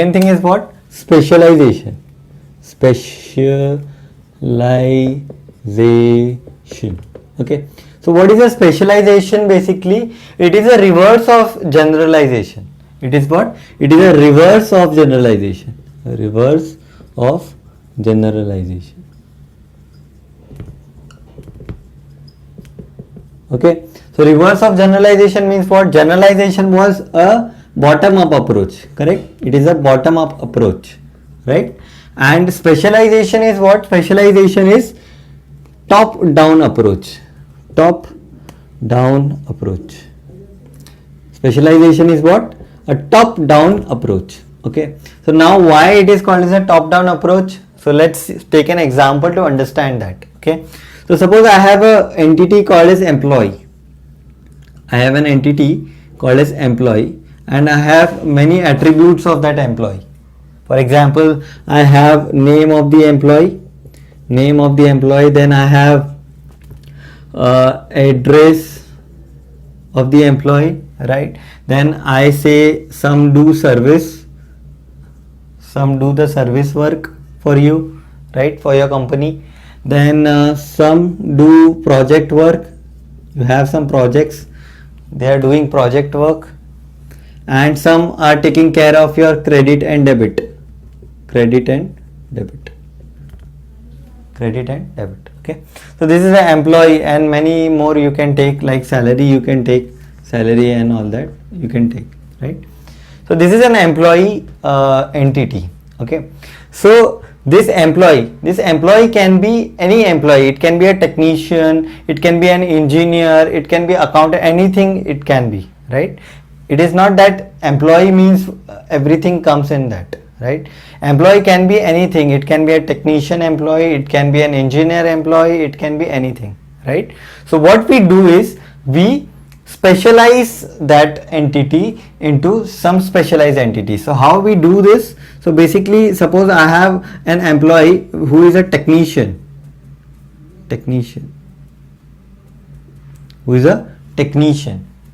second thing is what? Specialization. Specialization. Okay. So what is a specialization? Basically, it is a reverse of generalization. It is what? It is a reverse of generalization. A reverse of generalization. Okay. So reverse of generalization means what? Generalization was a bottom up approach, correct? It is a bottom up approach, right? And specialization is what? Specialization is top down approach. Top down approach. Specialization is what? A top down approach. Okay. So now why it is called as a top down approach? So let's take an example to understand that. Okay. So suppose I have an entity called as employee. I have an entity called as employee and I have many attributes of that employee. For example, I have name of the employee, then I have address of the employee, right? Then I say some do service, some do the service work for you, right, for your company. Then some do project work. You have some projects, they are doing project work, and some are taking care of your credit and debit. Okay. So this is an employee, and many more you can take, like salary, you can take salary and all that you can take, right? So this is an employee entity. Okay. So this employee can be any employee. It can be a technician, it can be an engineer, it can be accountant, anything it can be, right? It is not that employee means everything comes in that, right? Employee can be anything. It can be a technician employee, it can be an engineer employee, it can be anything, right? So what we do is we specialize that entity into some specialized entity. So how we do this? So basically, suppose I have an employee who is a technician,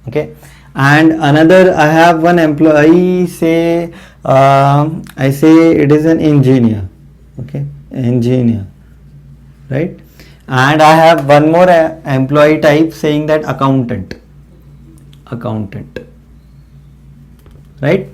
okay, and another, I have one employee, say I say it is an engineer, okay, engineer, right? And I have one more employee type saying that accountant, right?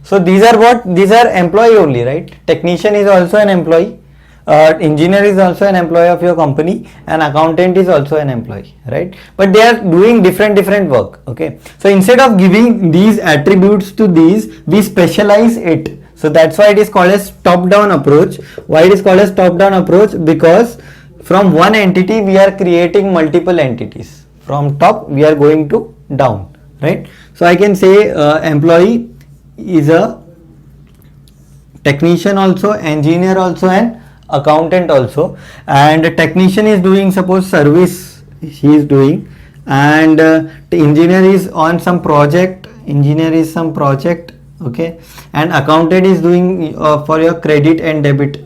So these are what? These are employee only, right? Technician is also an employee, engineer is also an employee of your company, and accountant is also an employee, right? But they are doing different work. Okay. So instead of giving these attributes to these, we specialize it. So that's why it is called as top down approach. Why it is called as top down approach? Because from one entity we are creating multiple entities. From top we are going to down, right? So I can say employee is a technician also, engineer also, and accountant also. And technician is doing, suppose, service he is doing, and the engineer is on some project, okay, and accountant is doing for your credit and debit,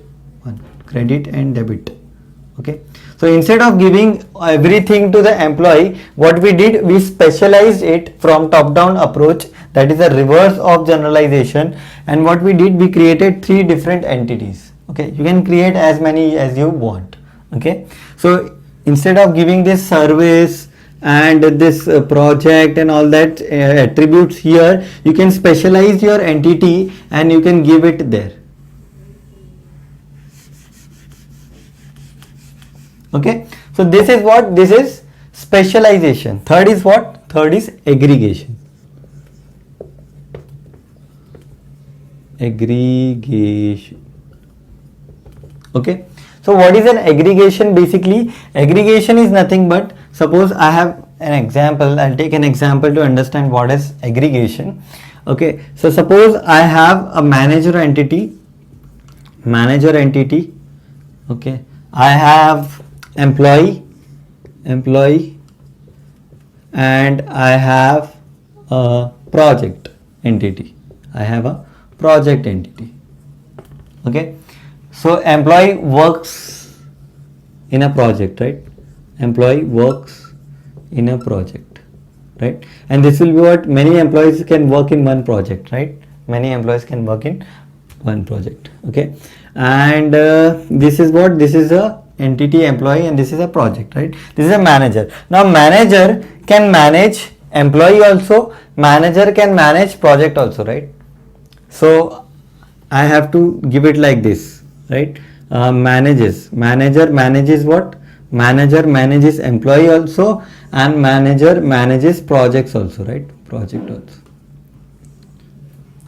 okay. So instead of giving everything to the employee, what we did, we specialized it from top down approach, that is a reverse of generalization. And what we did, we created 3 different entities. Okay, you can create as many as you want. Okay, so instead of giving this service and this project and all that attributes here, you can specialize your entity and you can give it there. Okay, so this is what? This is specialization. Third is what? Third is aggregation. Okay, so what is an aggregation? Basically, aggregation is nothing but, suppose I have an example, I'll take an example to understand what is aggregation. Okay, so suppose I have a manager entity, okay, I have employee, and I have a project entity. Okay, so employee works in a project, right? And this will be what? Many employees can work in one project, right? one project. Okay, and this is what, this is a entity employee and this is a project, right? This is a manager. Now manager can manage employee also, manager can manage project also, right? So I have to give it like this, right? Manages, manager manages what? Manager manages employee also, and manager manages projects also, right? Project also.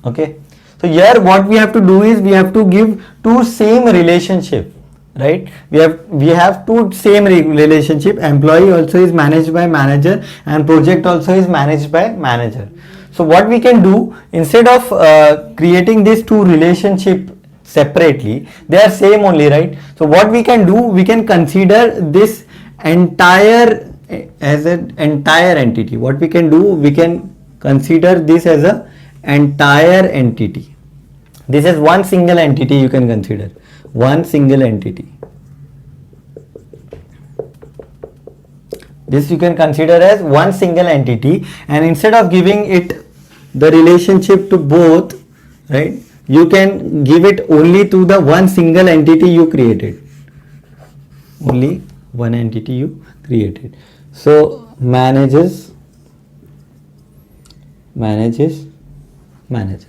Okay, so here what we have to do is we have to give two same relationship, right? We have two same relationship. Employee also is managed by manager and project also is managed by manager. So what we can do, instead of creating these two relationship separately, they are same only, right? So what we can do, we can consider this entire as an entire entity. What we can do, we can consider this as a entire entity. This is one single entity, you can consider one single entity. This you can consider as one single entity, and instead of giving it the relationship to both, right, you can give it only to the one single entity you created. Only one entity you created. So manages, manager.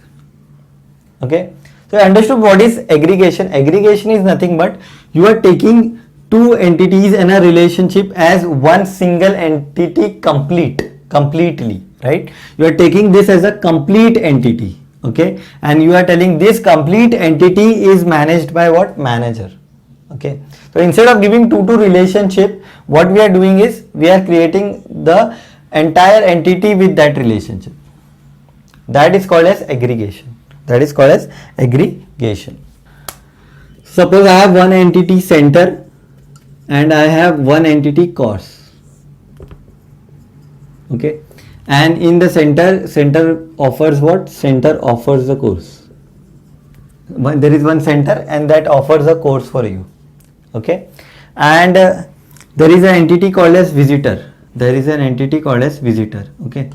Okay, so I understood what is aggregation. Aggregation is nothing but you are taking two entities in a relationship as one single entity completely, right? You are taking this as a complete entity, okay, and you are telling this complete entity is managed by what? Manager. Okay, so instead of giving two relationship, what we are doing is we are creating the entire entity with that relationship. That is called as aggregation. That is called as aggregation. Suppose I have one entity center and I have one entity course. Okay, and in the center offers what? Center offers the course. There is one center and that offers a course for you. Okay, and there is an entity called as visitor. There is an entity called as visitor. Okay,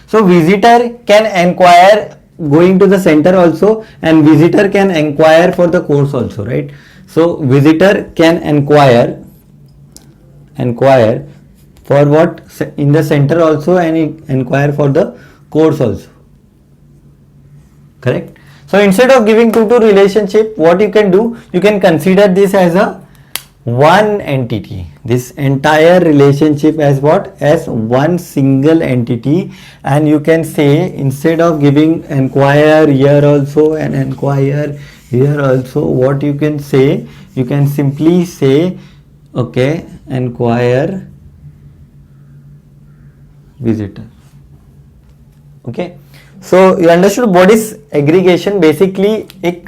so visitor can enquire going to the center also, and visitor can enquire for the course also, right? So visitor can enquire for what? In the center also, and enquire for the course also. Correct? So instead of giving two relationship, what you can do, you can consider this as a one entity, this entire relationship as what? As one single entity, and you can say, instead of giving enquire here also and enquire here also, what you can say, you can simply say, okay, enquire visitor. Okay, so you understood what is aggregation. Basically एक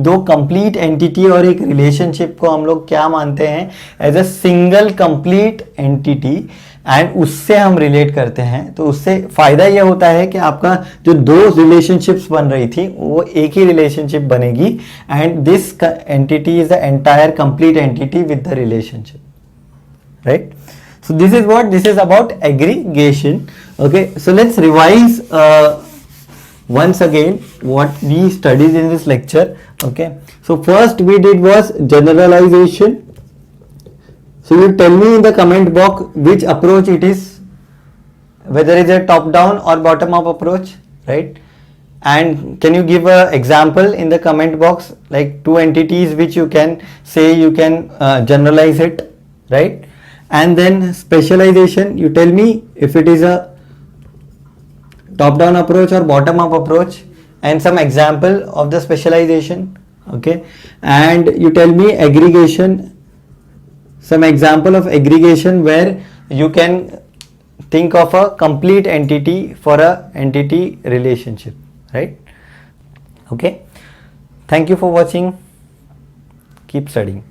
दो complete entity और एक relationship को हम लोग क्या मानते हैं? As a single complete entity, and उससे हम relate करते हैं. तो उससे फायदा यह होता है कि आपका जो दो relationships बन रही थी वो एक ही relationship बनेगी, and this entity is the entire complete entity with the relationship, right? So this is what this is about, aggregation. Okay, so let's revise once again what we studied in this lecture. Okay, so first we did was generalization. So you tell me in the comment box which approach it is, whether it's a top down or bottom up approach, right? And can you give an example in the comment box, like two entities which you can say you can generalize it, right? And then specialization, you tell me if it is a top down approach or bottom up approach, and some example of the specialization. Okay, and you tell me aggregation, some example of aggregation where you can think of a complete entity for a entity relationship, right? Okay, thank you for watching. Keep studying.